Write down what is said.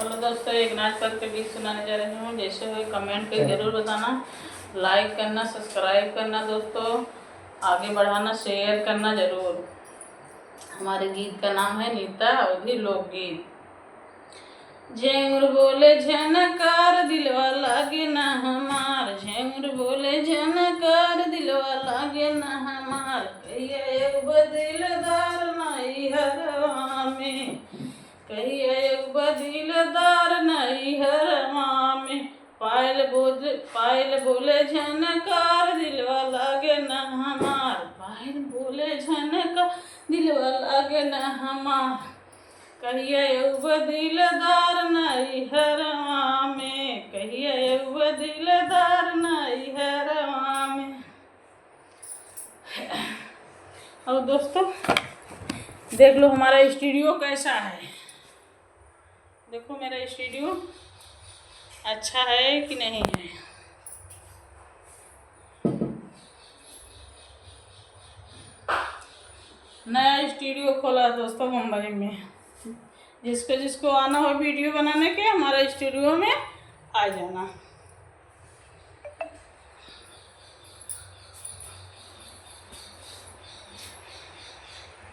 Hello दोस्तों, एक नाच पर के गीत सुनाने जा रही हूँ। जैसे हुए कमेंट पे जरूर बताना, लाइक करना, सब्सक्राइब करना दोस्तों, आगे बढ़ाना, शेयर करना जरूर। हमारे गीत का नाम है नीता अवधी लोकगीत। झेंगुर बोले झनकार दिलवा लागे ना हमार, झेंगुर बोले झनकार दिलवा लागे ना हमार। कहिया एक बदिलदार नाई हरवा में, कहिया एक बदिलदार नाई हरवा में। पायल बोले झनकार दिलवा लागे ना हमार, पायल बोले झनकार दिलवा लागे ना हमार। कहिया एक बदिलदार नाई हरवा में, कहिया एक बदिलदार नाई हरवा में। और दोस्तों देख लो हमारा स्टूडियो कैसा है। देखो मेरा स्टूडियो अच्छा है कि नहीं है। नया स्टूडियो खोला दोस्तों मुंबई में। जिसको आना हो वीडियो बनाने के हमारे स्टूडियो में आ जाना।